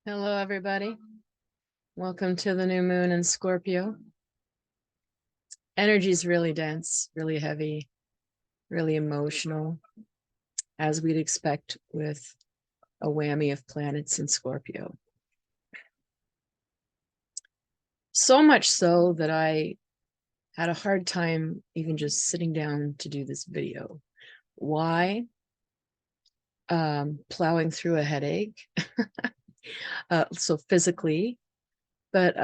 Hello, everybody. Welcome to the new moon in Scorpio. Energy is really dense, really heavy, really emotional, as we'd expect with a whammy of planets in Scorpio. So much so that I had a hard time even just sitting down to do this video. Why? Plowing through a headache. So physically, but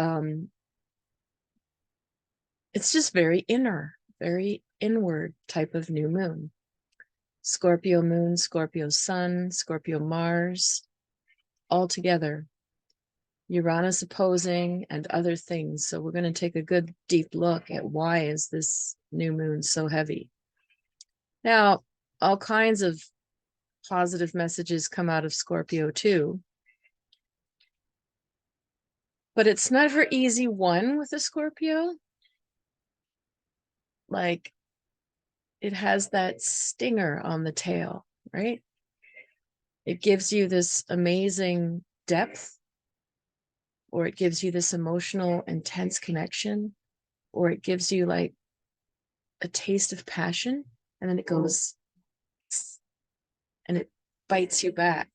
it's just very inner, very inward type of new moon. Scorpio moon, Scorpio sun, Scorpio Mars, all together. Uranus opposing and other things. So we're going to take a good deep look at why is this new moon so heavy. Now, all kinds of positive messages come out of Scorpio too. But it's never easy one with a Scorpio. Like it has that stinger on the tail, right? It gives you this amazing depth, or it gives you this emotional, intense connection, or it gives you like a taste of passion, and then it goes and it bites you back.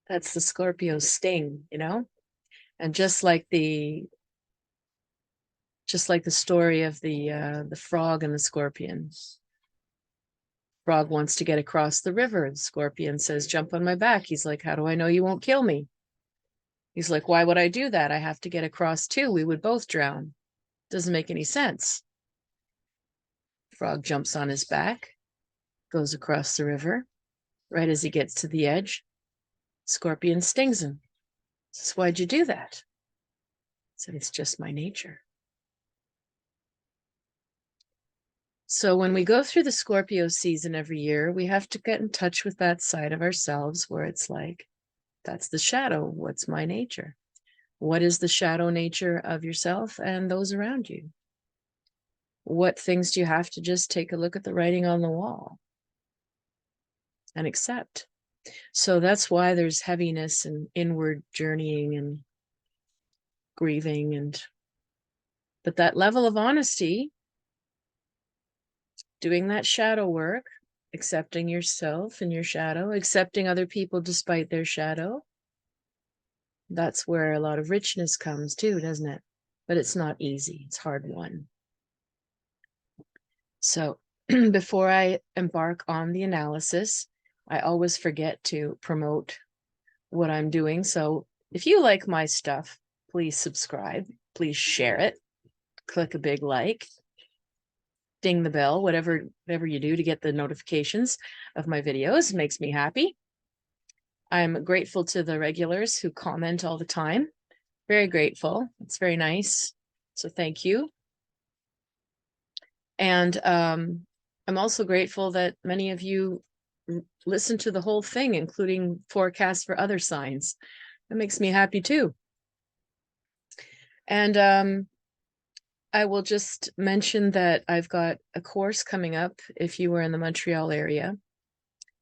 That's the Scorpio sting, you know? And just like the story of the frog and the scorpion. Frog wants to get across the river. The scorpion says, "Jump on my back." He's like, "How do I know you won't kill me?" He's like, "Why would I do that? I have to get across too. We would both drown." Doesn't make any sense. Frog jumps on his back, goes across the river. Right as he gets to the edge, Scorpion stings him. Says, "Why'd you do that?" Said, "It's just my nature." So when we go through the Scorpio season every year, we have to get in touch with that side of ourselves where it's like, that's the shadow. What's my nature? What is the shadow nature of yourself and those around you? What things do you have to just take a look at the writing on the wall and accept? So that's why there's heaviness and inward journeying and grieving, but that level of honesty, doing that shadow work, accepting yourself and your shadow, accepting other people despite their shadow, that's where a lot of richness comes too, doesn't it? But it's not easy. It's hard won. So before I embark on the analysis, I always forget to promote what I'm doing. So if you like my stuff, please subscribe, please share it, click a big like, ding the bell, whatever you do to get the notifications of my videos. It makes me happy. I'm grateful to the regulars who comment all the time. Very grateful. It's very nice. So thank you. And I'm also grateful that many of you listen to the whole thing, including forecasts for other signs. That makes me happy too. And I will just mention that I've got a course coming up if you were in the Montreal area.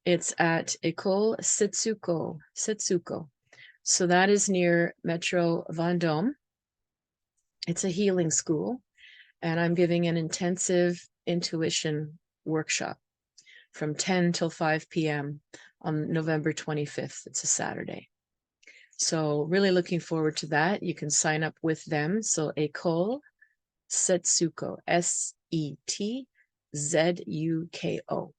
It's at École Setsuko. So that is near Metro Vendôme. It's a healing school, and I'm giving an intensive intuition workshop from 10 till 5 p.m. on November 25th. It's a Saturday. So really looking forward to that. You can sign up with them. So École Setsuko, Setzuko.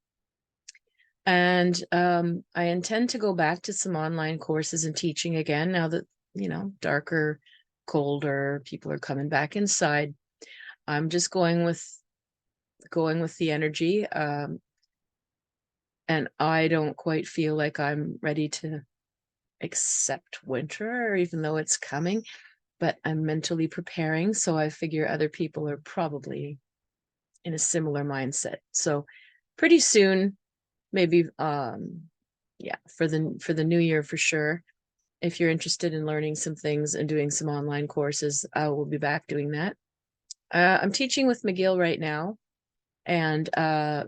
And I intend to go back to some online courses and teaching again now that, darker, colder, people are coming back inside. I'm just going with the energy. And I don't quite feel like I'm ready to accept winter, even though it's coming, but I'm mentally preparing. So I figure other people are probably in a similar mindset. So pretty soon, maybe, for the new year for sure. If you're interested in learning some things and doing some online courses, I will be back doing that. I'm teaching with McGill right now, and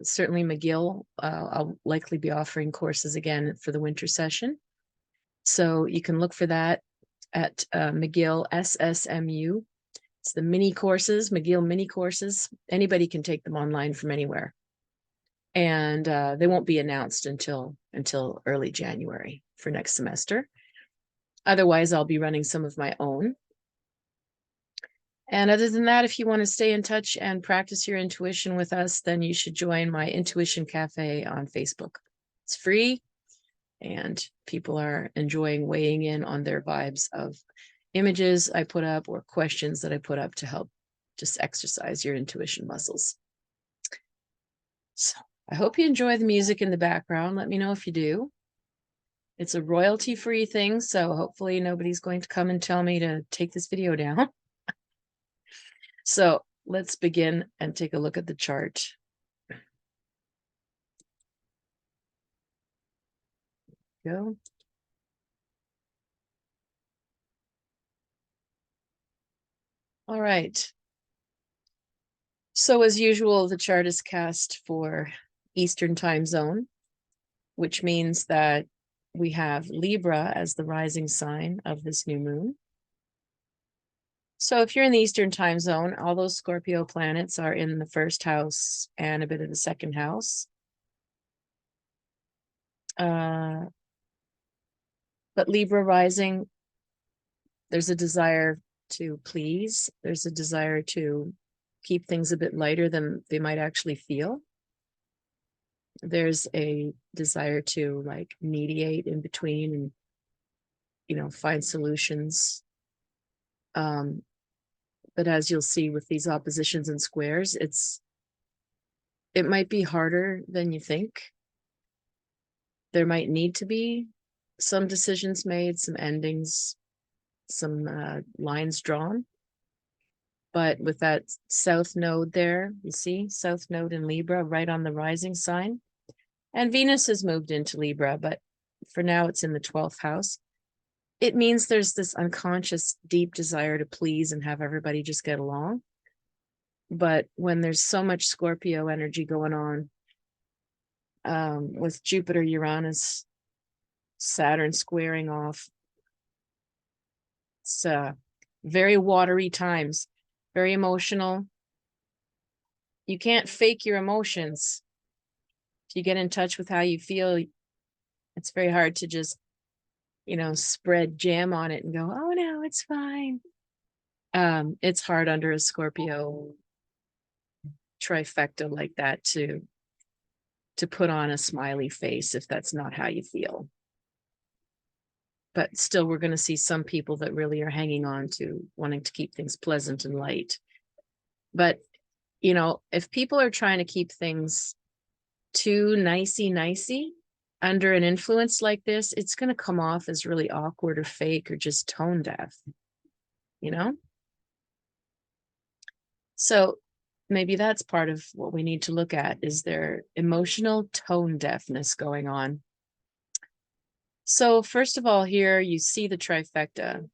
certainly McGill, I'll likely be offering courses again for the winter session. So you can look for that at McGill SSMU. It's the mini courses, McGill mini courses. Anybody can take them online from anywhere. And they won't be announced until early January for next semester. Otherwise, I'll be running some of my own. And other than that, if you want to stay in touch and practice your intuition with us, then you should join my Intuition Cafe on Facebook. It's free, and people are enjoying weighing in on their vibes of images I put up or questions that I put up to help just exercise your intuition muscles. So I hope you enjoy the music in the background. Let me know if you do. It's a royalty-free thing, so hopefully nobody's going to come and tell me to take this video down. So let's begin and take a look at the chart. Go. All right. So as usual, the chart is cast for Eastern time zone, which means that we have Libra as the rising sign of this new moon. So if you're in the Eastern time zone, all those Scorpio planets are in the first house and a bit of the second house. But Libra rising, there's a desire to please. There's a desire to keep things a bit lighter than they might actually feel. There's a desire to like mediate in between and, you know, find solutions. But as you'll see with these oppositions and squares, it might be harder than you think. There might need to be some decisions made, some endings, some lines drawn. But with that south node there, you see, south node in Libra, right on the rising sign. And Venus has moved into Libra, but for now it's in the 12th house. It means there's this unconscious, deep desire to please and have everybody just get along. But when there's so much Scorpio energy going on, with Jupiter, Uranus, Saturn squaring off, it's very watery times, very emotional. You can't fake your emotions. If you get in touch with how you feel, it's very hard to just, you know, spread jam on it and go, oh no, it's fine. It's hard under a Scorpio trifecta like that to put on a smiley face if that's not how you feel. But still, we're going to see some people that really are hanging on to wanting to keep things pleasant and light. But, you know, if people are trying to keep things too nicey under an influence like this, it's going to come off as really awkward or fake or just tone deaf, you know? So maybe that's part of what we need to look at. Is there emotional tone deafness going on? So first of all, here you see the trifecta.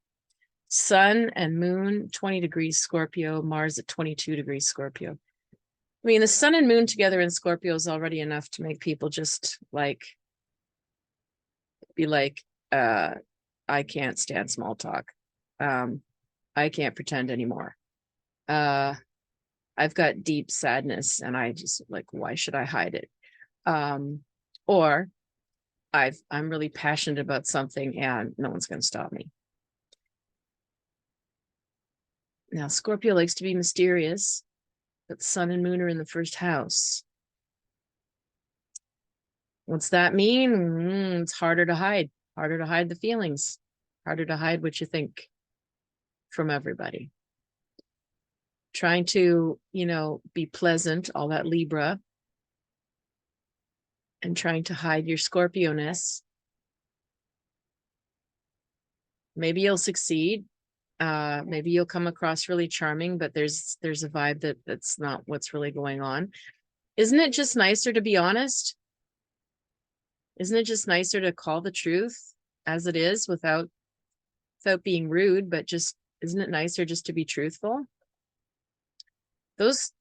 Sun and moon, 20 degrees Scorpio, Mars at 22 degrees Scorpio. I mean, the sun and moon together in Scorpio is already enough to make people just like, be like, I can't stand small talk. I can't pretend anymore. I've got deep sadness and I just like, why should I hide it? Or I'm really passionate about something and no one's going to stop me. Now, Scorpio likes to be mysterious, but sun and moon are in the first house. What's that mean? It's harder to hide the feelings, harder to hide what you think from everybody. Trying to, you know, be pleasant, all that Libra, and trying to hide your Scorpio-ness. Maybe you'll succeed. Maybe you'll come across really charming, but there's a vibe that's not what's really going on. Isn't it just nicer to be honest? Isn't it just nicer to call the truth as it is without being rude, but just, isn't it nicer just to be truthful?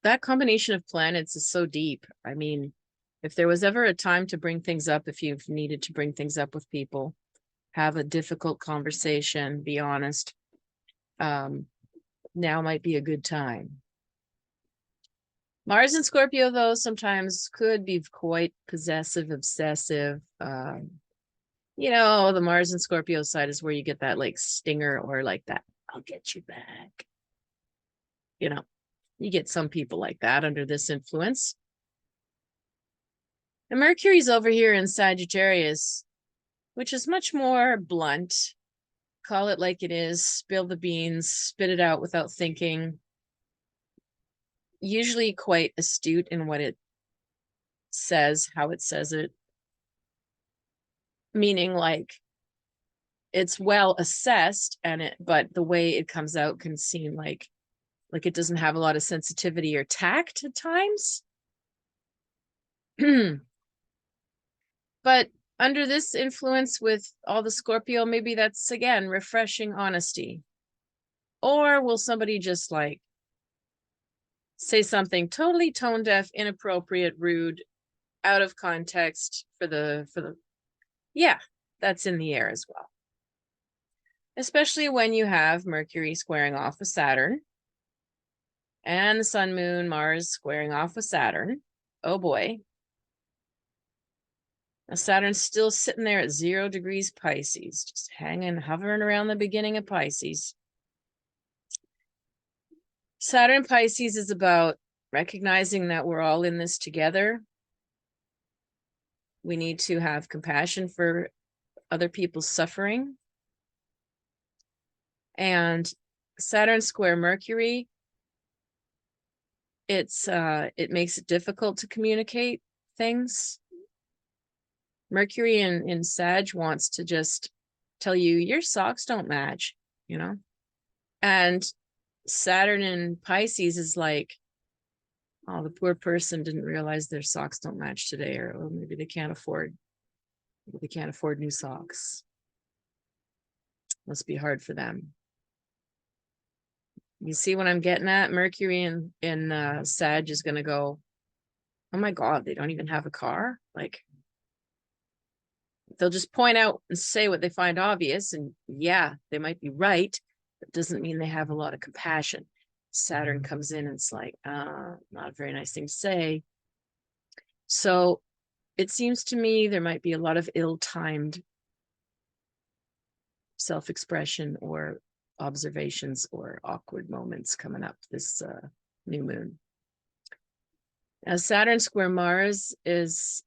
That combination of planets is so deep. I mean, if there was ever a time to bring things up, if you've needed to bring things up with people, have a difficult conversation, be honest. Now might be a good time. Mars and Scorpio, though, sometimes could be quite possessive, obsessive. You know, the Mars and Scorpio side is where you get that like stinger or like that, I'll get you back. You know, you get some people like that under this influence. And Mercury's over here in Sagittarius, which is much more blunt. Call it like it is, spill the beans, spit it out without thinking. Usually quite astute in what it says, how it says it. Meaning like it's well assessed but the way it comes out can seem like it doesn't have a lot of sensitivity or tact at times. But under this influence with all the Scorpio, maybe that's again refreshing honesty. Or will somebody just like say something totally tone deaf, inappropriate, rude, out of context for the yeah, that's in the air as well. Especially when you have Mercury squaring off with Saturn and the Sun, Moon, Mars squaring off with Saturn. Oh boy. Now Saturn's still sitting there at 0 degrees Pisces, just hanging, hovering around the beginning of Pisces. Saturn Pisces is about recognizing that we're all in this together. We need to have compassion for other people's suffering. And Saturn square Mercury, it makes it difficult to communicate things. Mercury in Sag wants to just tell you your socks don't match, you know? And Saturn in Pisces is like, oh, the poor person didn't realize their socks don't match today, or maybe they can't afford new socks. Must be hard for them. You see what I'm getting at? Mercury in Sag is going to go, oh my God, they don't even have a car? Like, they'll just point out and say what they find obvious. And yeah, they might be right. But doesn't mean they have a lot of compassion. Saturn comes in and it's like, not a very nice thing to say. So it seems to me there might be a lot of ill-timed self-expression or observations or awkward moments coming up this new moon. Now, Saturn square Mars is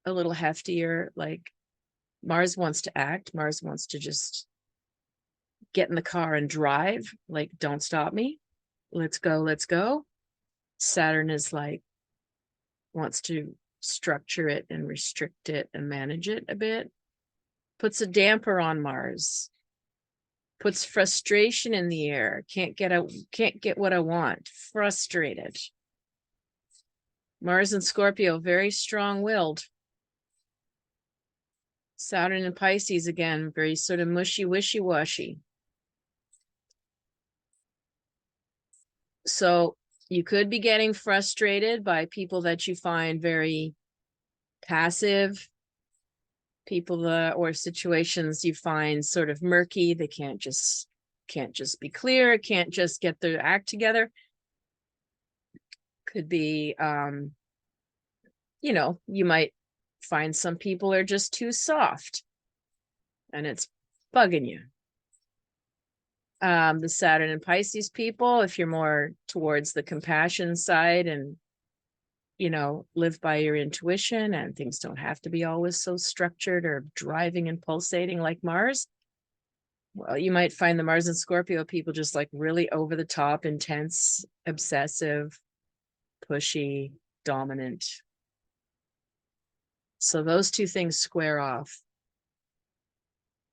a little heftier. Like, Mars wants to act. Mars wants to just get in the car and drive. Like, don't stop me. Let's go, let's go. Saturn is like, wants to structure it and restrict it and manage it a bit. Puts a damper on Mars. Puts frustration in the air. Can't get what I want. Frustrated. Mars and Scorpio, very strong-willed. Saturn and Pisces, again, very sort of mushy, wishy-washy. So you could be getting frustrated by people that you find very passive, people or situations you find sort of murky. They can't just be clear, can't just get their act together. Could be, you know, you might find some people are just too soft and it's bugging you. The Saturn and Pisces people, if you're more towards the compassion side and, you know, live by your intuition and things don't have to be always so structured or driving and pulsating like Mars. Well, you might find the Mars and Scorpio people just like really over the top, intense, obsessive, pushy, dominant. So those two things square off.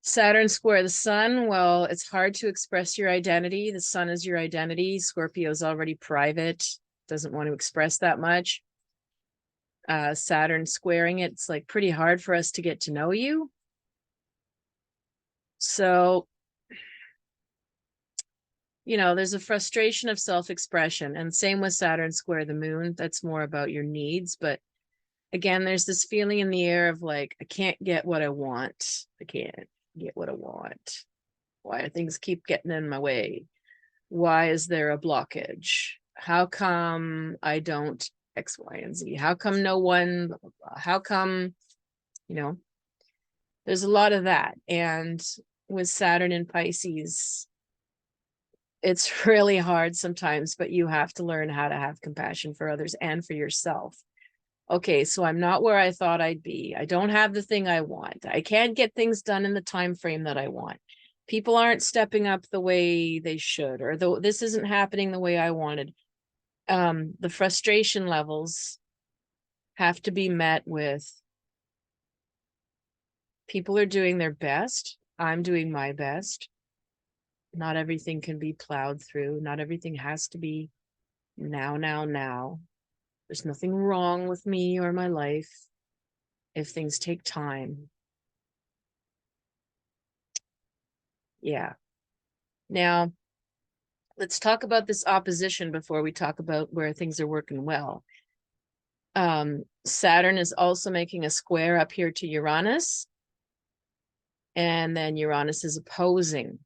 Saturn square the Sun, well, it's hard to express your identity. The Sun is your identity. Scorpio is already private, doesn't want to express that much. Saturn squaring it, it's like pretty hard for us to get to know you. So, you know, there's a frustration of self-expression, and same with Saturn square the Moon. That's more about your needs. But again, there's this feeling in the air of like, I can't get what I want. I can't. get what I want? Why do things keep getting in my way? Why is there a blockage? How come I don't X, Y, and Z? How come no one, blah, blah, blah. How come, you know, there's a lot of that. And with Saturn in Pisces, it's really hard sometimes, but you have to learn how to have compassion for others and for yourself. Okay, so I'm not where I thought I'd be. I don't have the thing I want. I can't get things done in the time frame that I want. People aren't stepping up the way they should, or though this isn't happening the way I wanted. The frustration levels have to be met with people are doing their best. I'm doing my best. Not everything can be plowed through. Not everything has to be now, now, now. There's nothing wrong with me or my life if things take time. Yeah. Now, let's talk about this opposition before we talk about where things are working well. Saturn is also making a square up here to Uranus. And then Uranus is opposing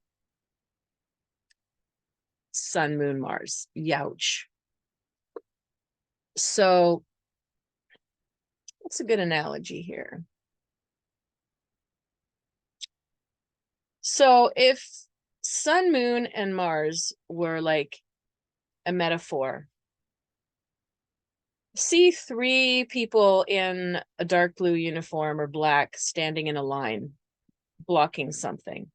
Sun, Moon, Mars. Youch. So what's a good analogy here? So if Sun, Moon, and Mars were like a metaphor, see three people in a dark blue uniform or black standing in a line, blocking something,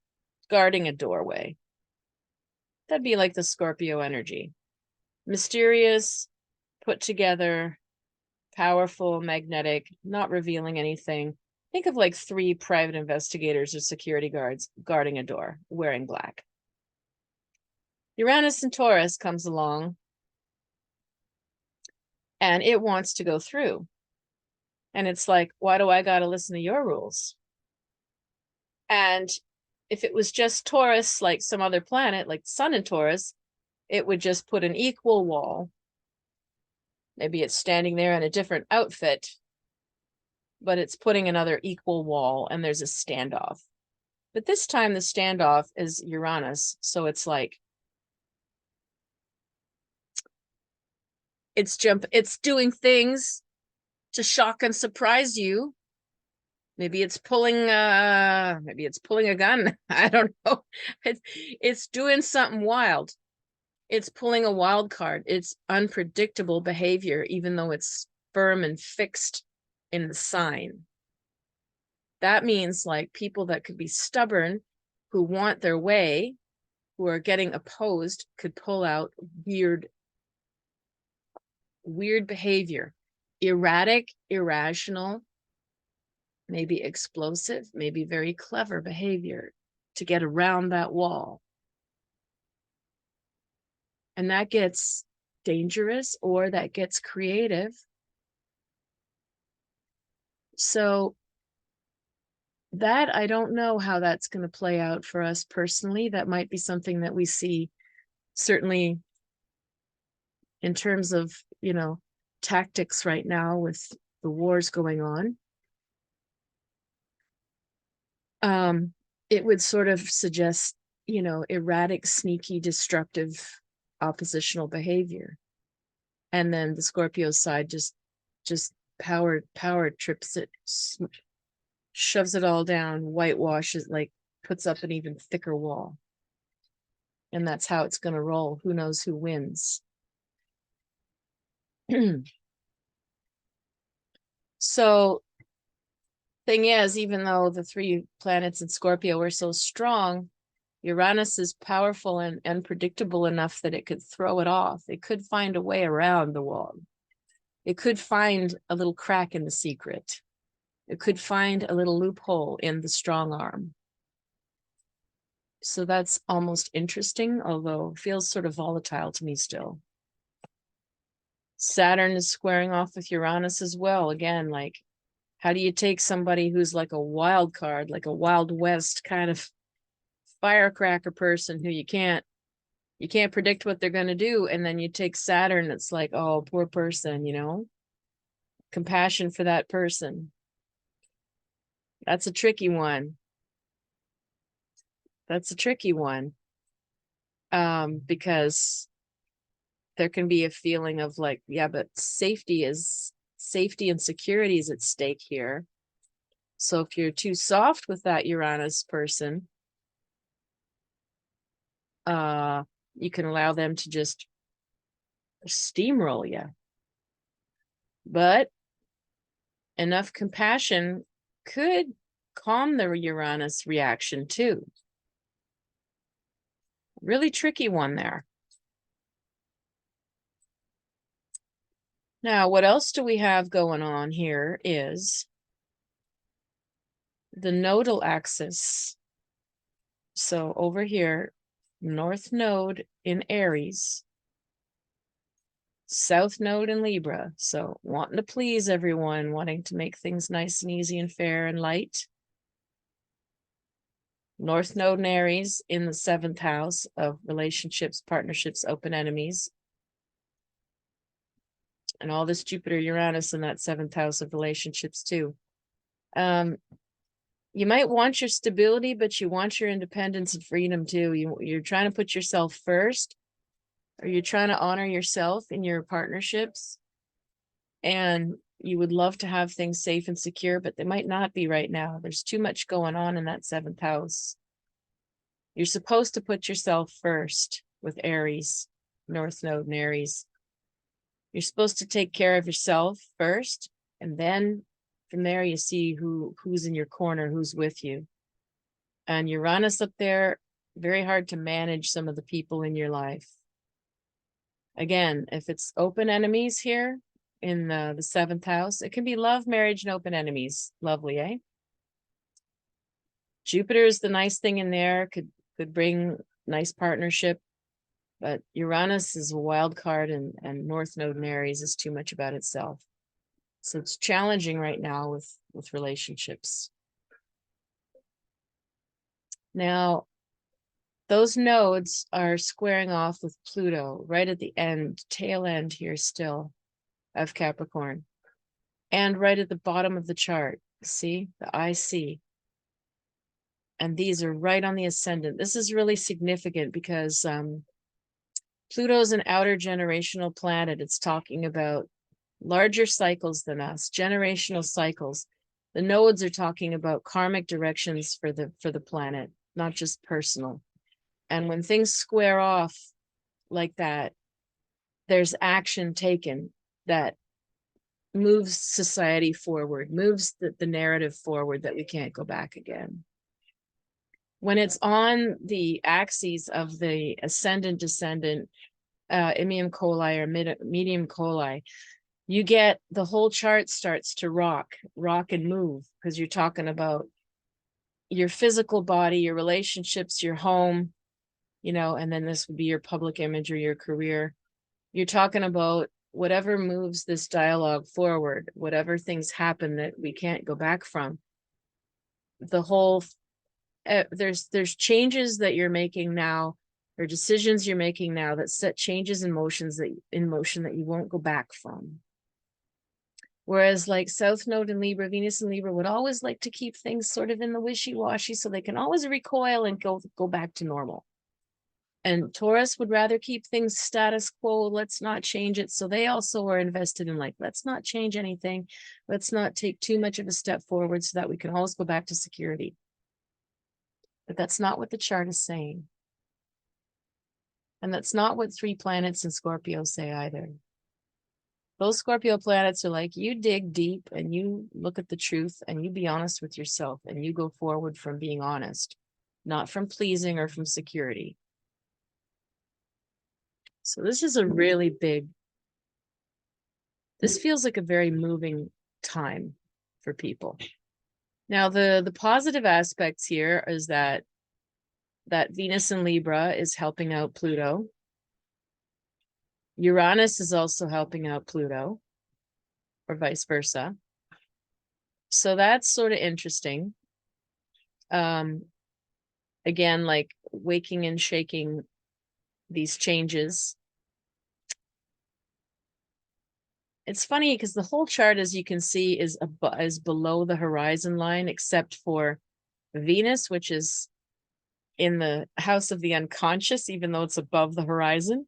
guarding a doorway. That'd be like the Scorpio energy. Mysterious, put together, powerful, magnetic, not revealing anything. Think of like three private investigators or security guards guarding a door, wearing black. Uranus and Taurus comes along and it wants to go through. And it's like, why do I got to listen to your rules? And if it was just Taurus, like some other planet, like the Sun in Taurus, it would just put an equal wall. Maybe it's standing there in a different outfit, but it's putting another equal wall and there's a standoff. But this time the standoff is Uranus. So it's like, it's doing things to shock and surprise you. Maybe it's pulling a gun. I don't know. It's doing something wild. It's pulling a wild card. It's unpredictable behavior, even though it's firm and fixed in the sign. That means like people that could be stubborn, who want their way, who are getting opposed, could pull out weird behavior, erratic, irrational, maybe explosive, maybe very clever behavior to get around that wall. And that gets dangerous or that gets creative. So that, I don't know how that's going to play out for us personally. That might be something that we see certainly in terms of, you know, tactics right now with the wars going on. It would sort of suggest, you know, erratic, sneaky, destructive, oppositional behavior. And then the Scorpio side just power trips it, shoves it all down, whitewashes, like puts up an even thicker wall. And that's how it's going to roll. Who knows who wins? So thing is, even though the three planets in Scorpio are so strong, Uranus is powerful and unpredictable enough that it could throw it off. It could find a way around the wall. It could find a little crack in the secret. It could find a little loophole in the strong arm. So that's almost interesting, although it feels sort of volatile to me still. Saturn is squaring off with Uranus as well. Again, like, how do you take somebody who's like a wild card, like a Wild West kind of firecracker person who you can't predict what they're going to do, and then you take Saturn, it's like, oh, poor person, you know, compassion for that person. That's a tricky one. That's a tricky one. Because there can be a feeling of like, yeah, but safety and security is at stake here. So if you're too soft with that Uranus person, you can allow them to just steamroll you. But enough compassion could calm the Uranus reaction too. Really tricky one there. Now, what else do we have going on here is the nodal axis. So over here, North Node in Aries, South Node in Libra. So wanting to please everyone, wanting to make things nice and easy and fair and light. North Node in Aries in the 7th house of relationships, partnerships, open enemies. And all this Jupiter Uranus in that 7th house of relationships too. You might want your stability, but you want your independence and freedom too. You're trying to put yourself first, or you're trying to honor yourself in your partnerships. And you would love to have things safe and secure, but they might not be right now. There's too much going on in that 7th house. You're supposed to put yourself first with Aries, North Node and Aries. You're supposed to take care of yourself first, and then from there you see who's in your corner, who's with you. And Uranus up there, very hard to manage some of the people in your life. Again, if it's open enemies here in the 7th house, it can be love, marriage, and open enemies. Lovely, eh? Jupiter is the nice thing in there, could bring nice partnership. But Uranus is a wild card, and North Node in Aries is too much about itself. So it's challenging right now with relationships. Now, those nodes are squaring off with Pluto right at the end, tail end here still of Capricorn. And right at the bottom of the chart, see the IC. And these are right on the ascendant. This is really significant because Pluto is an outer generational planet. It's talking about larger cycles than us, generational cycles. The nodes are talking about karmic directions for the planet, not just personal. And when things square off like that, there's action taken that moves society forward, moves the narrative forward that we can't go back again. When it's on the axes of the ascendant, descendant, imium coli or medium coli, you get the whole chart starts to rock and move, because you're talking about your physical body, your relationships, your home, and then this would be your public image or your career. You're talking about whatever moves this dialogue forward, whatever things happen that we can't go back from. The whole, there's changes that you're making now, or decisions you're making now that set changes in motion that you won't go back from. Whereas like South Node in Libra, Venus in Libra would always like to keep things sort of in the wishy-washy so they can always recoil and go back to normal. And Taurus would rather keep things status quo. Let's not change it. So they also are invested in like, let's not change anything. Let's not take too much of a step forward so that we can always go back to security. But that's not what the chart is saying. And that's not what 3 planets in Scorpio say either. Those Scorpio planets are like, you dig deep and you look at the truth and you be honest with yourself and you go forward from being honest, not from pleasing or from security. So this is a really big, this feels like a very moving time for people. Now, the positive aspects here is that Venus in Libra is helping out Pluto. Uranus is also helping out Pluto, or vice versa. So that's sort of interesting. Again, like waking and shaking these changes. It's funny because the whole chart, as you can see, is below the horizon line, except for Venus, which is in the house of the unconscious, even though it's above the horizon.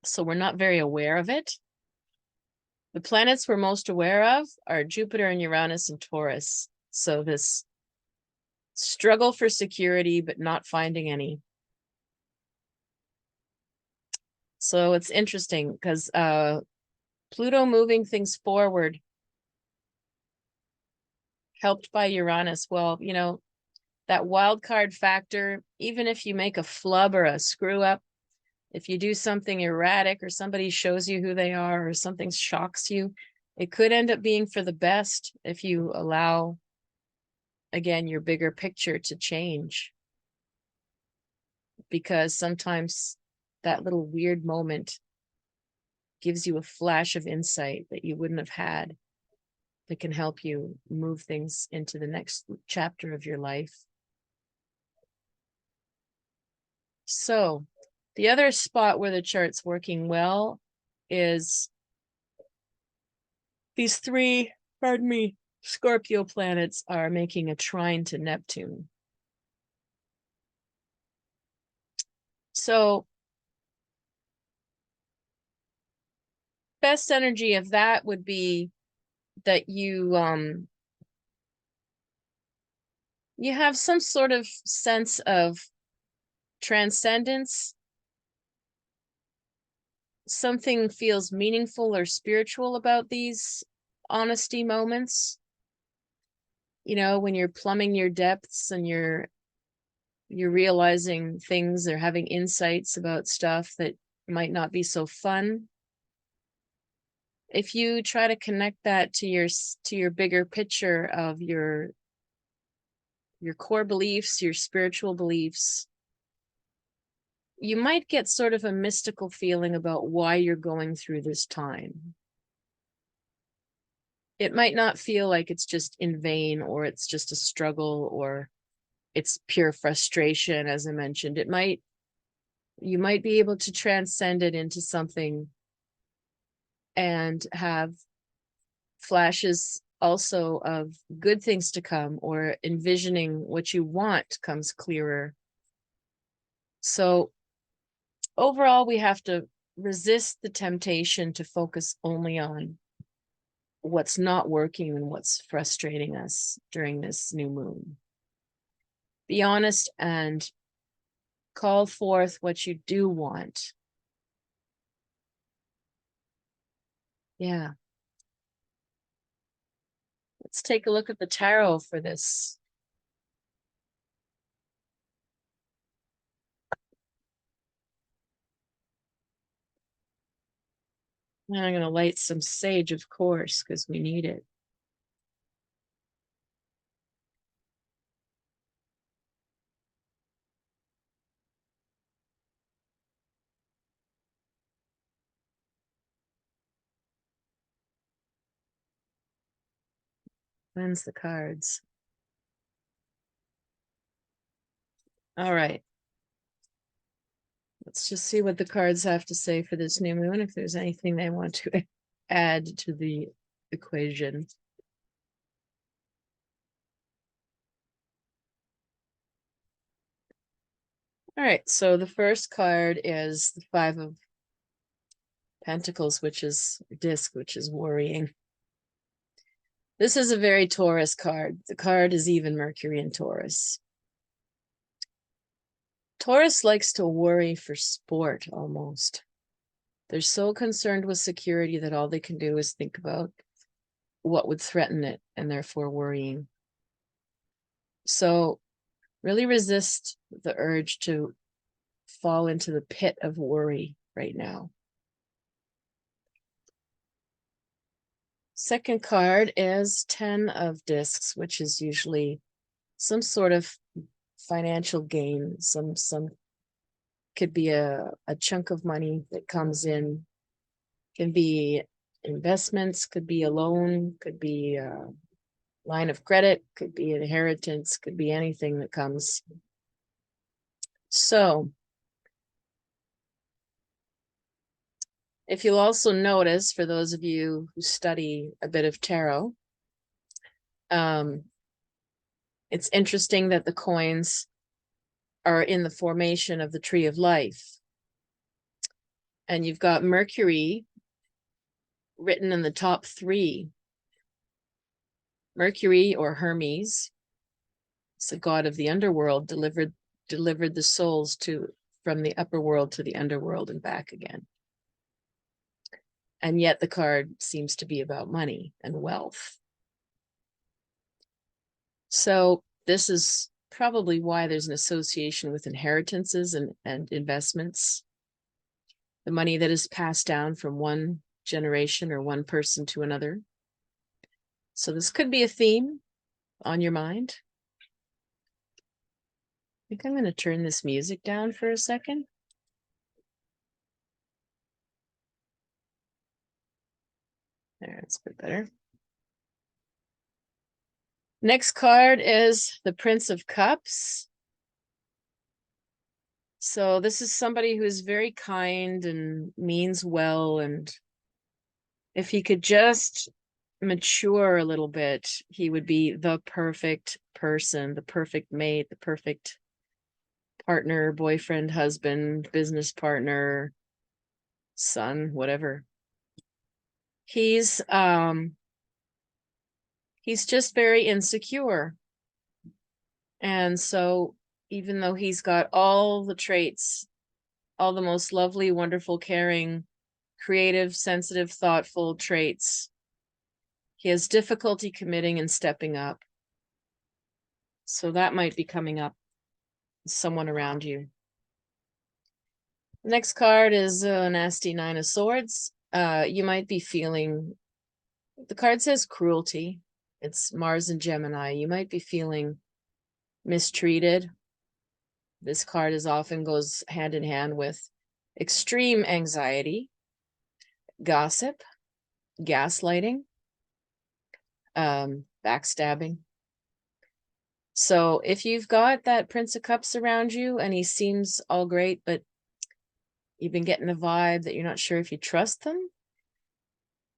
So we're not very aware of it. The planets we're most aware of are Jupiter and Uranus and Taurus. So this struggle for security, but not finding any. So it's interesting because Pluto moving things forward, helped by Uranus. Well, you know, that wild card factor, even if you make a flub or a screw up, if you do something erratic or somebody shows you who they are or something shocks you, it could end up being for the best if you allow, again, your bigger picture to change. Because sometimes that little weird moment gives you a flash of insight that you wouldn't have had, that can help you move things into the next chapter of your life. So the other spot where the chart's working well is these three, pardon me, Scorpio planets are making a trine to Neptune. So best energy of that would be that you have some sort of sense of transcendence. Something feels meaningful or spiritual about these honesty moments. You know, when you're plumbing your depths and you're realizing things or having insights about stuff that might not be so fun. If you try to connect that to your bigger picture of your core beliefs, your spiritual beliefs, you might get sort of a mystical feeling about why you're going through this time. It might not feel like it's just in vain or it's just a struggle or it's pure frustration, as I mentioned. You might be able to transcend it into something and have flashes also of good things to come, or envisioning what you want comes clearer. So overall, we have to resist the temptation to focus only on what's not working and what's frustrating us during this new moon. Be honest and call forth what you do want. Yeah. Let's take a look at the tarot for this. And I'm going to light some sage, of course, because we need it. Cleanse the cards. All right. Let's just see what the cards have to say for this new moon, if there's anything they want to add to the equation. All right, so the first card is the Five of Pentacles, which is disc, which is worrying. This is a very Taurus card. The card is even Mercury in Taurus. Taurus likes to worry for sport almost. They're so concerned with security that all they can do is think about what would threaten it and therefore worrying. So really resist the urge to fall into the pit of worry right now. Second card is 10 of discs, which is usually some sort of financial gain. Some could be a chunk of money that comes in, can be investments, could be a loan, could be a line of credit, could be inheritance, could be anything that comes. So if you'll also notice, for those of you who study a bit of tarot, it's interesting that the coins are in the formation of the tree of life. And you've got Mercury written in the top three. Mercury, or Hermes, it's the god of the underworld, delivered the souls from the upper world to the underworld and back again. And yet the card seems to be about money and wealth. So this is probably why there's an association with inheritances and investments. The money that is passed down from one generation or one person to another. So this could be a theme on your mind. I think I'm going to turn this music down for a second. There, it's a bit better. Next card is the Prince of Cups. So this is somebody who is very kind and means well, and if he could just mature a little bit, he would be the perfect person, the perfect mate, the perfect partner, boyfriend, husband, business partner, son, whatever. He's just very insecure. And so even though he's got all the traits, all the most lovely, wonderful, caring, creative, sensitive, thoughtful traits, he has difficulty committing and stepping up. So that might be coming up, someone around you. Next card is a nasty Nine of Swords. You might be feeling, the card says cruelty. It's Mars and Gemini. You might be feeling mistreated. This card often goes hand in hand with extreme anxiety, gossip, gaslighting, backstabbing. So if you've got that Prince of Cups around you and he seems all great, but you've been getting the vibe that you're not sure if you trust them,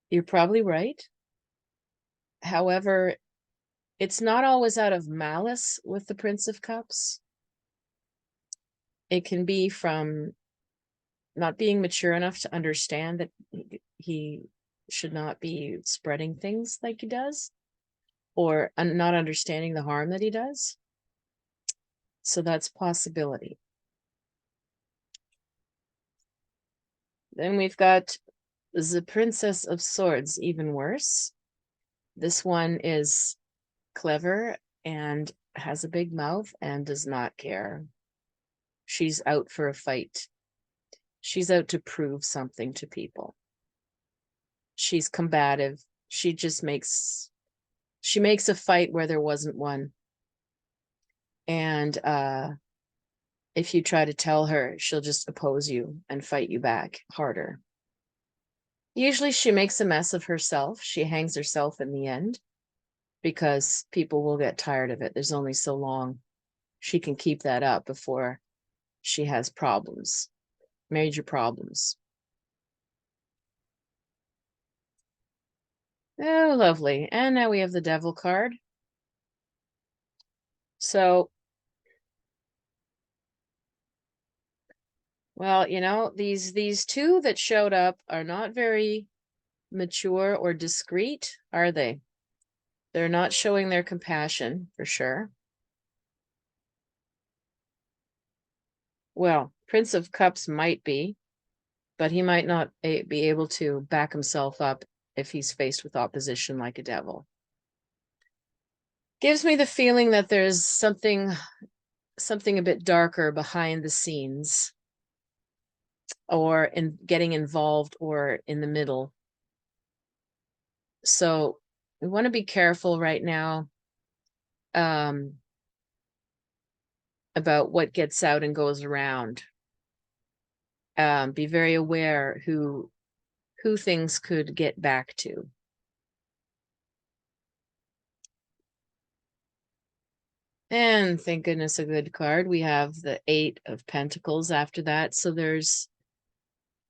you're probably right. However, it's not always out of malice with the Prince of Cups. It can be from not being mature enough to understand that he should not be spreading things like he does, or not understanding the harm that he does. So that's a possibility. Then we've got the Princess of Swords, even worse. This one is clever and has a big mouth and does not care. She's out for a fight. She's out to prove something to people. She's combative. She makes a fight where there wasn't one. And if you try to tell her, she'll just oppose you and fight you back harder. Usually she makes a mess of herself. She hangs herself in the end because people will get tired of it. There's only so long she can keep that up before she has problems, major problems. Oh, lovely. And now we have the Devil card. So, well, you know, these two that showed up are not very mature or discreet, are they? They're not showing their compassion, for sure. Well, Prince of Cups might be, but he might not be able to back himself up if he's faced with opposition like a devil. Gives me the feeling that there's something a bit darker behind the scenes, or in getting involved, or in the middle. So we want to be careful right now about what gets out and goes around. Be very aware who things could get back to. And thank goodness, a good card. We have the Eight of Pentacles after that. So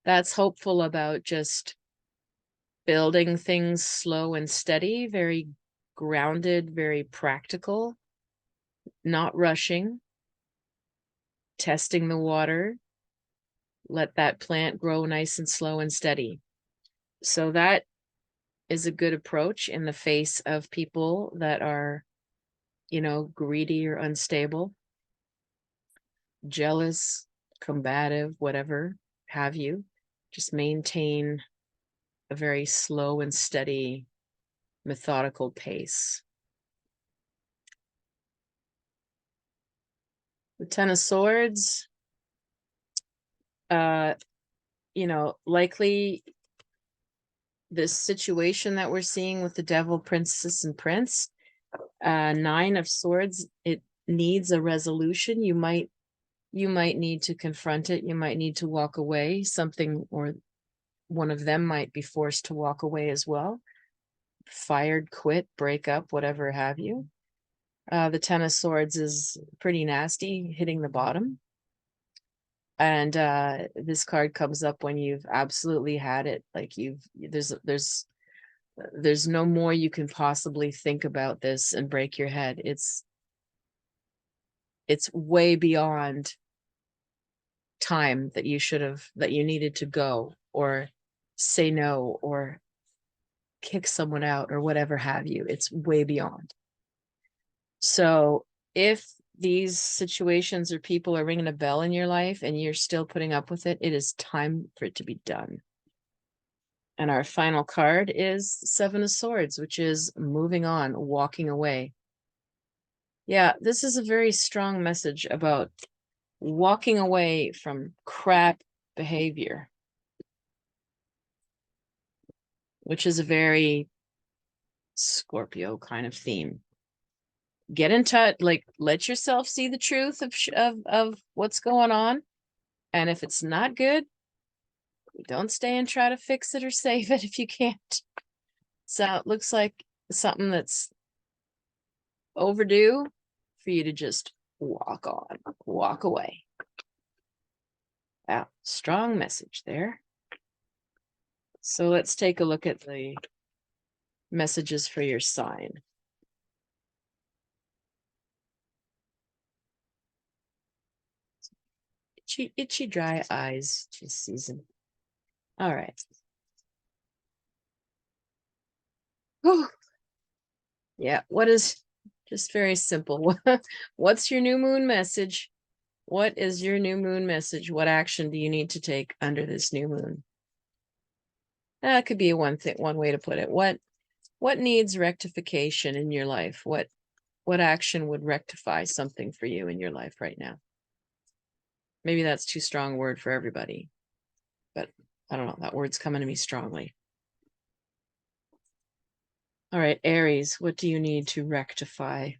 that's hopeful about just building things slow and steady, very grounded, very practical, not rushing. testing the water. Let that plant grow nice and slow and steady. So that is a good approach in the face of people that are, you know, greedy or unstable, jealous, combative, whatever have you. Just maintain a very slow and steady, methodical pace. The Ten of Swords, you know, likely this situation that we're seeing with the Devil, Princess, and Prince, Nine of Swords, it needs a resolution. You might need to confront it. You might need to walk away. Something, or one of them might be forced to walk away as well. Fired, quit, break up, whatever have you. The Ten of Swords is pretty nasty, hitting the bottom. And this card comes up when you've absolutely had it. Like there's no more you can possibly think about this and break your head. It's way beyond time that you needed to go or say no or kick someone out or whatever have you. It's way beyond. So if these situations or people are ringing a bell in your life and you're still putting up with it, it is time for it to be done. And our final card is Seven of Swords, which is moving on, walking away. Yeah, this is a very strong message about walking away from crap behavior, which is a very Scorpio kind of theme. Get in touch, like let yourself see the truth of what's going on. And if it's not good, don't stay and try to fix it or save it if you can't. So it looks like something that's overdue for you to just walk on, walk away. Wow, strong message there. So let's take a look at the messages for your sign. Itchy dry eyes this season. All right. Whew. Yeah, what is just very simple. What's your new moon message? What is your new moon message? What action do you need to take under this new moon? That could be one way to put it. What needs rectification in your life? What action would rectify something for you in your life right now? Maybe that's too strong a word for everybody, but I don't know. That word's coming to me strongly. All right, Aries, what do you need to rectify?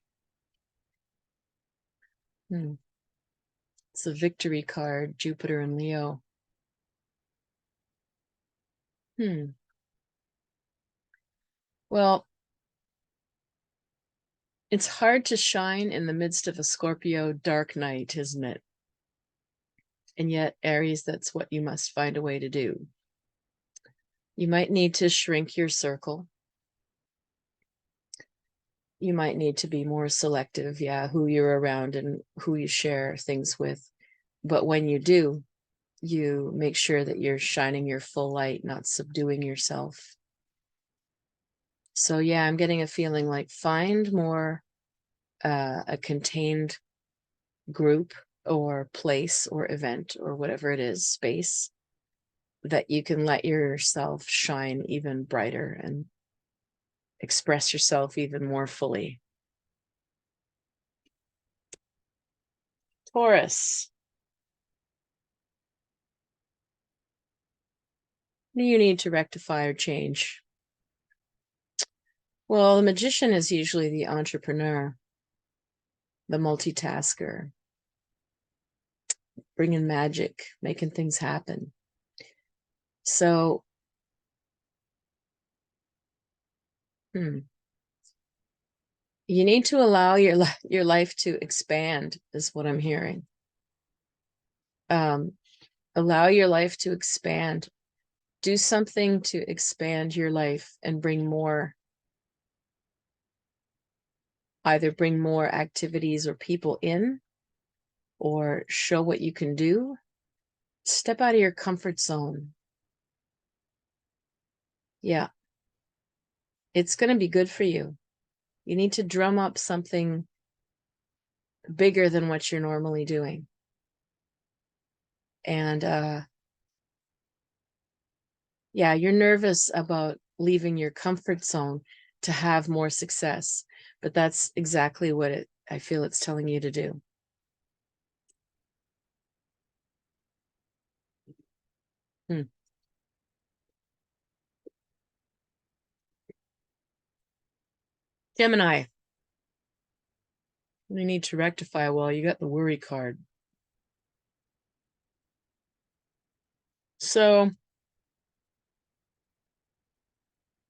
It's a victory card, Jupiter and Leo. Well, it's hard to shine in the midst of a Scorpio dark night, isn't it? And yet, Aries, that's what you must find a way to do. You might need to shrink your circle. You might need to be more selective, who you're around and who you share things with. But when you do, you make sure that you're shining your full light, not subduing yourself. So yeah, I'm getting a feeling like find more a contained group or place or event or whatever it is, space, that you can let yourself shine even brighter and express yourself even more fully. Taurus. What do you need to rectify or change? Well, the magician is usually the entrepreneur, the multitasker, bringing magic, making things happen. So, you need to allow your life to expand, is what I'm hearing. Allow your life to expand. Do something to expand your life and bring more, either bring more activities or people in, or show what you can do. Step out of your comfort zone. Yeah. It's going to be good for you. You need to drum up something bigger than what you're normally doing. And yeah, you're nervous about leaving your comfort zone to have more success, but that's exactly what I feel it's telling you to do. Gemini, we need to rectify. Well, you got the worry card. So,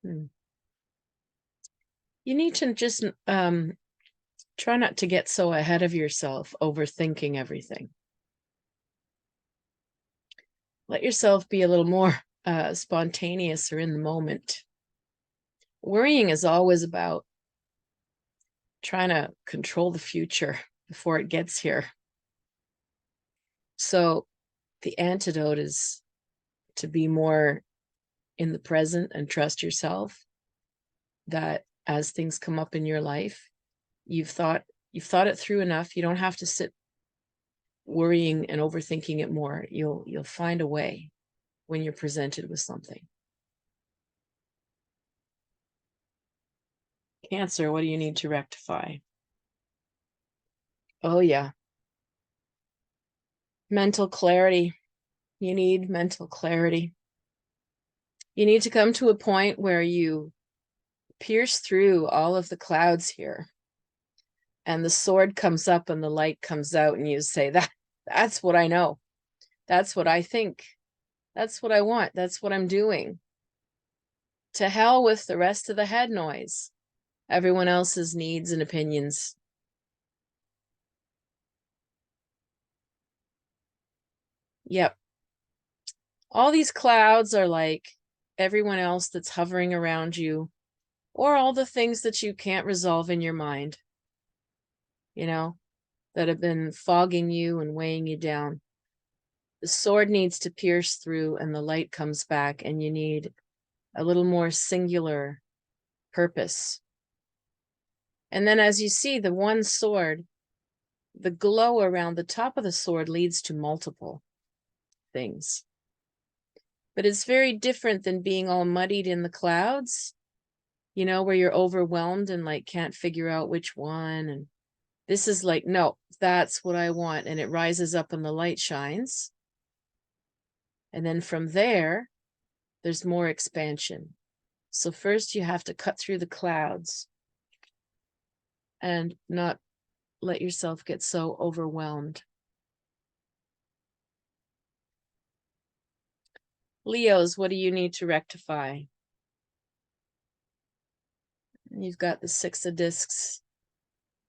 you need to just try not to get so ahead of yourself, overthinking everything. Let yourself be a little more spontaneous or in the moment. Worrying is always about trying to control the future before it gets here. So the antidote is to be more in the present and trust yourself that as things come up in your life, you've thought it through enough. You don't have to sit worrying and overthinking it more. You'll find a way when you're presented with something. Cancer, what do you need to rectify? Oh, yeah. Mental clarity. You need mental clarity. You need to come to a point where you pierce through all of the clouds here and the sword comes up and the light comes out and you say, that's what I know. That's what I think. That's what I want. That's what I'm doing. To hell with the rest of the head noise. Everyone else's needs and opinions. Yep. All these clouds are like everyone else that's hovering around you, or all the things that you can't resolve in your mind, that have been fogging you and weighing you down. The sword needs to pierce through and the light comes back, and you need a little more singular purpose. And then as you see the one sword, the glow around the top of the sword leads to multiple things. But it's very different than being all muddied in the clouds, where you're overwhelmed and like can't figure out which one. And this is like, no, that's what I want. And it rises up and the light shines. And then from there, there's more expansion. So first you have to cut through the clouds and not let yourself get so overwhelmed. Leos, what do you need to rectify? You've got the 6 of discs.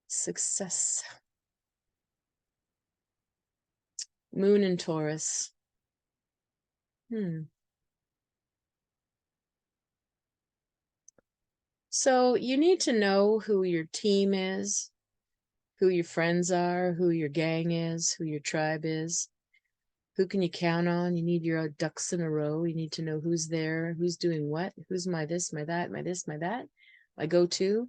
Success. Moon in Taurus. So you need to know who your team is, who your friends are, who your gang is, who your tribe is. Who can you count on? You need your ducks in a row. You need to know who's there, who's doing what, who's my this, my that, my this, my that, my go-to.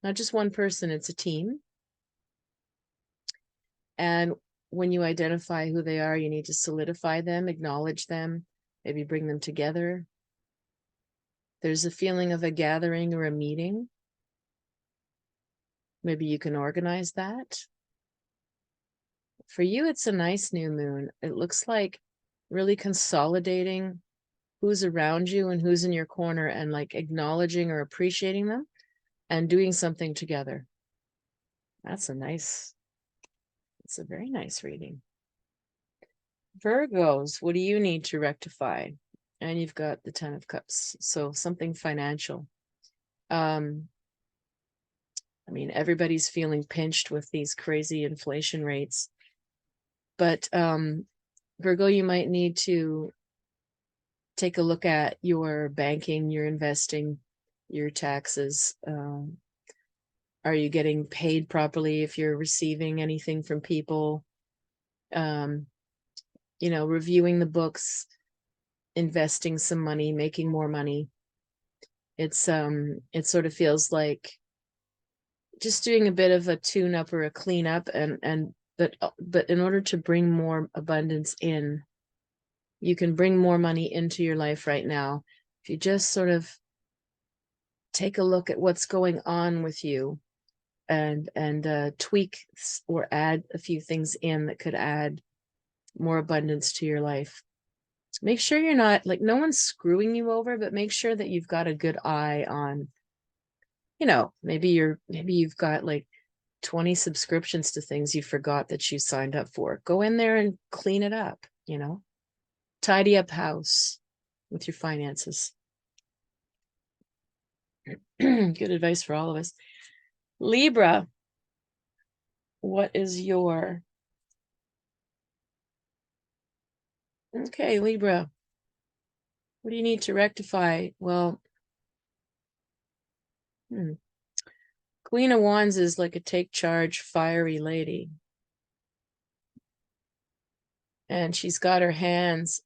Not just one person, it's a team. And when you identify who they are, you need to solidify them, acknowledge them, maybe bring them together. There's a feeling of a gathering or a meeting. Maybe you can organize that. For you, it's a nice new moon. It looks like really consolidating who's around you and who's in your corner and like acknowledging or appreciating them and doing something together. It's a very nice reading. Virgos, what do you need to rectify? And you've got the 10 of Cups. So something financial. Everybody's feeling pinched with these crazy inflation rates. But Virgo, you might need to take a look at your banking, your investing, your taxes. Are you getting paid properly if you're receiving anything from people? You know, reviewing the books, investing some money, making more money. It sort of feels like just doing a bit of a tune up or a clean up, but in order to bring more abundance in, you can bring more money into your life right now if you just sort of take a look at what's going on with you and tweak or add a few things in that could add more abundance to your life. Make sure you're not, like, no one's screwing you over, but make sure that you've got a good eye on, you know, maybe you've got like 20 subscriptions to things you forgot that you signed up for. Go in there and clean it up, you know, tidy up house with your finances. Good advice for all of us. Libra, what is your... Okay, Libra, what do you need to rectify? Well, Queen of Wands is like a take charge, fiery lady. And she's got her hands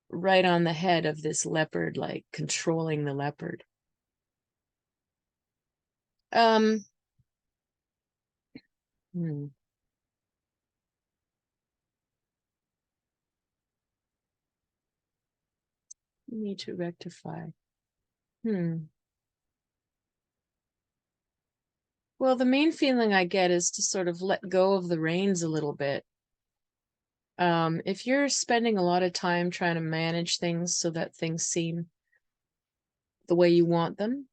right on the head of this leopard, like controlling the leopard. You need to rectify. Well, the main feeling I get is to sort of let go of the reins a little bit. If you're spending a lot of time trying to manage things so that things seem the way you want them,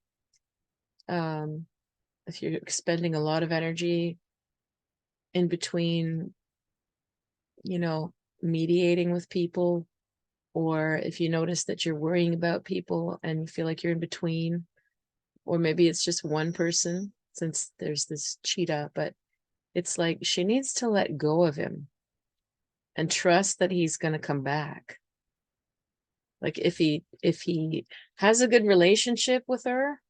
if you're spending a lot of energy in between, you know, mediating with people, or if you notice that you're worrying about people and you feel like you're in between, or maybe it's just one person, since there's this cheetah, but it's like she needs to let go of him and trust that he's going to come back. Like if he has a good relationship with her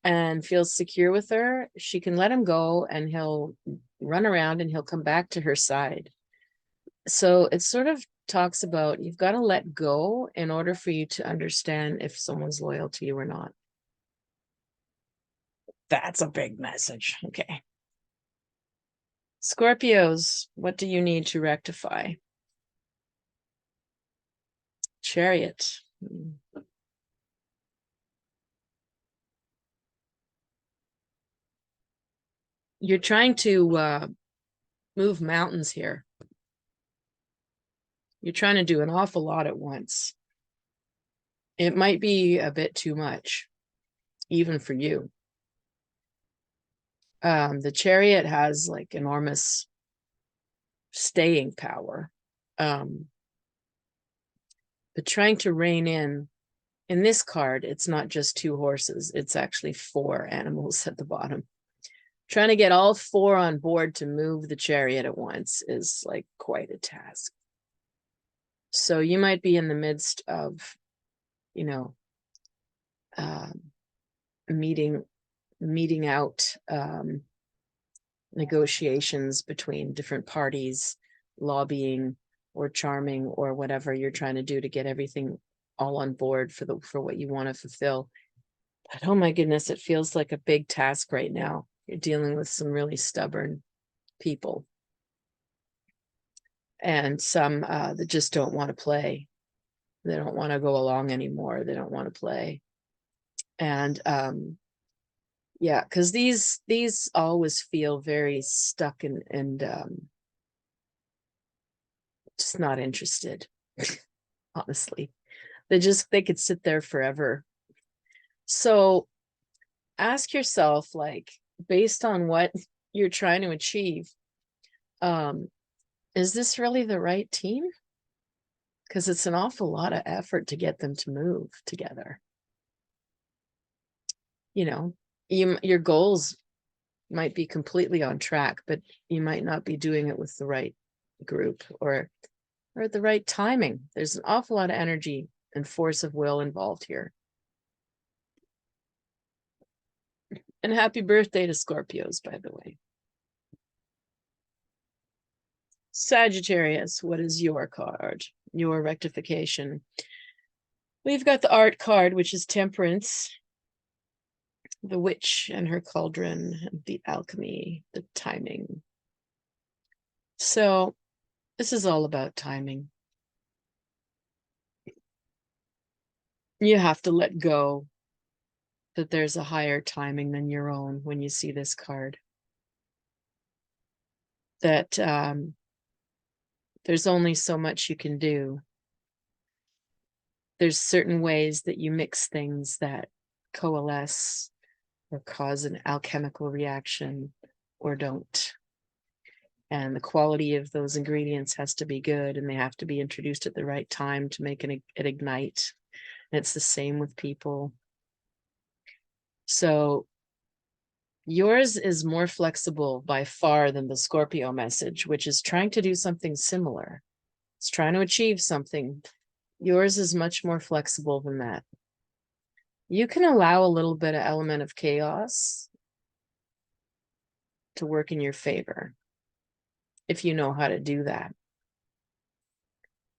and feels secure with her, she can let him go and he'll run around and he'll come back to her side. So it sort of talks about you've got to let go in order for you to understand if someone's loyal to you or not. That's a big message. Okay. Scorpios, what do you need to rectify? Chariot. You're trying to move mountains here. You're trying to do an awful lot at once. It might be a bit too much, even for you. The Chariot has like enormous staying power. But trying to rein in this card, it's not just 2 horses, it's actually 4 animals at the bottom. Trying to get all 4 on board to move the Chariot at once is like quite a task. So you might be in the midst of, you know, meeting out negotiations between different parties, lobbying or charming or whatever you're trying to do to get everything all on board for what you want to fulfill. But oh my goodness, it feels like a big task right now. You're dealing with some really stubborn people and some that just don't want to play. They don't want to go along anymore. They don't want to play. And yeah, because these always feel very stuck and just not interested. Honestly, they could sit there forever. So ask yourself, like, based on what you're trying to achieve, is this really the right team? Because it's an awful lot of effort to get them to move together. You know, your goals might be completely on track, but you might not be doing it with the right group or at the right timing. There's an awful lot of energy and force of will involved here. And happy birthday to Scorpios, by the way. Sagittarius, what is your card? Your rectification. We've got the art card, which is temperance, the witch and her cauldron, the alchemy, the timing. So this is all about timing. You have to let go that there's a higher timing than your own when you see this card. That there's only so much you can do. There's certain ways that you mix things that coalesce or cause an alchemical reaction or don't. And the quality of those ingredients has to be good, and they have to be introduced at the right time to make it ignite. And it's the same with people. So yours is more flexible by far than the Scorpio message, which is trying to do something similar. It's trying to achieve something. Yours is much more flexible than that. You can allow a little bit of element of chaos to work in your favor if you know how to do that.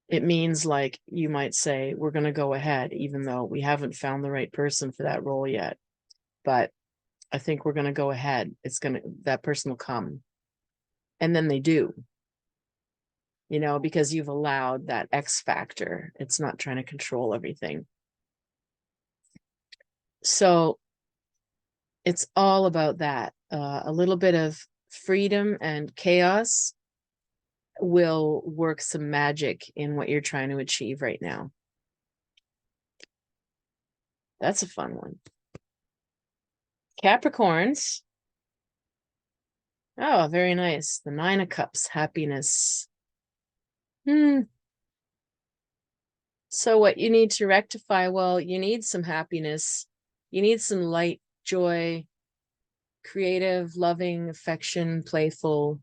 It means, like, you might say, we're going to go ahead, even though we haven't found the right person for that role yet. But I think we're going to go ahead. That person will come. And then they do, because you've allowed that X factor. It's not trying to control everything. So it's all about that. A little bit of freedom and chaos will work some magic in what you're trying to achieve right now. That's a fun one. Capricorns. Oh, very nice. The Nine of Cups, happiness. So what you need to rectify, well, you need some happiness. You need some light, joy, creative, loving, affection, playful,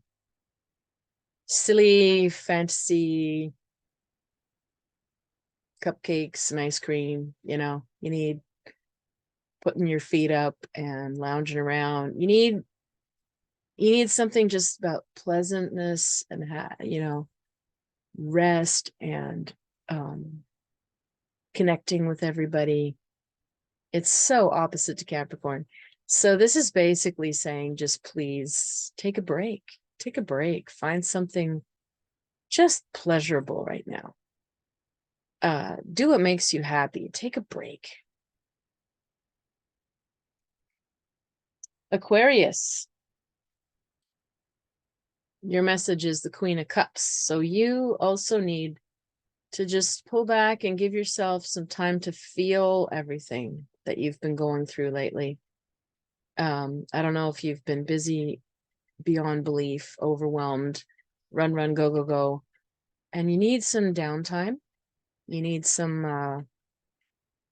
silly, fantasy, cupcakes and ice cream. You need putting your feet up and lounging around. You need something just about pleasantness and rest and connecting with everybody. It's so opposite to Capricorn. So this is basically saying, just please take a break. Take a break. Find something just pleasurable right now. Do what makes you happy. Take a break. Aquarius. Your message is the Queen of Cups. So you also need to just pull back and give yourself some time to feel everything that you've been going through lately. I don't know if you've been busy beyond belief, overwhelmed, run, go, go, go. And you need some downtime. You need some,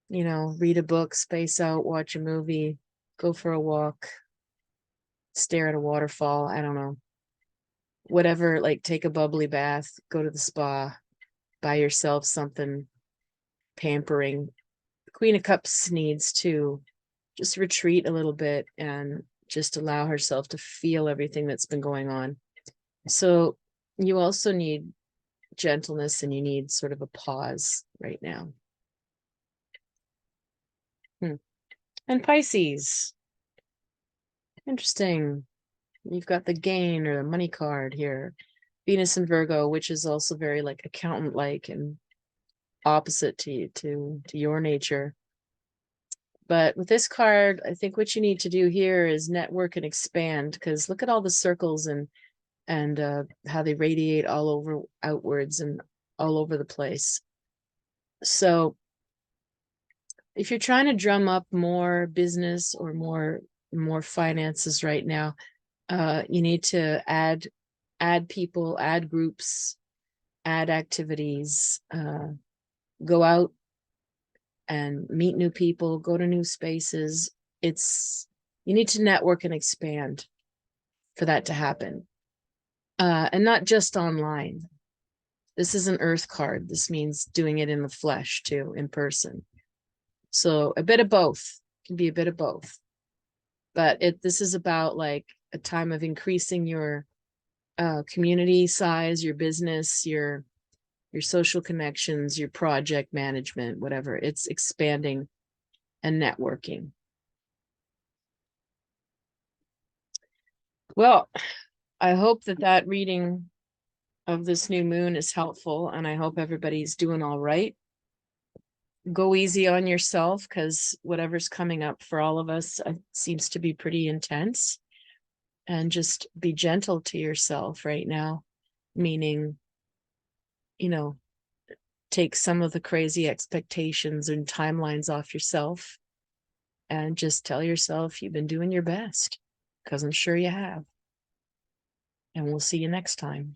read a book, space out, watch a movie, go for a walk, stare at a waterfall. I don't know. Whatever, like take a bubbly bath, go to the spa, buy yourself something pampering. The Queen of Cups needs to just retreat a little bit and just allow herself to feel everything that's been going on. So you also need gentleness, and you need sort of a pause right now. And Pisces. Interesting. You've got the gain or the money card here. Venus and Virgo, which is also very like accountant-like and opposite to your nature. But with this card, I think what you need to do here is network and expand, because look at all the circles and how they radiate all over outwards and all over the place. So if you're trying to drum up more business or more finances right now, you need to add people, add groups, add activities, go out and meet new people, go to new spaces. You need to network and expand for that to happen. And not just online. This is an earth card. This means doing it in the flesh too, in person. So a bit of both. It can be a bit of both. But this is about like a time of increasing your community size, your business, your social connections, your project management, whatever. It's expanding and networking. Well, I hope that reading of this new moon is helpful, and I hope everybody's doing all right. Go easy on yourself, because whatever's coming up for all of us seems to be pretty intense. And just be gentle to yourself right now, meaning, take some of the crazy expectations and timelines off yourself and just tell yourself you've been doing your best, because I'm sure you have. And we'll see you next time.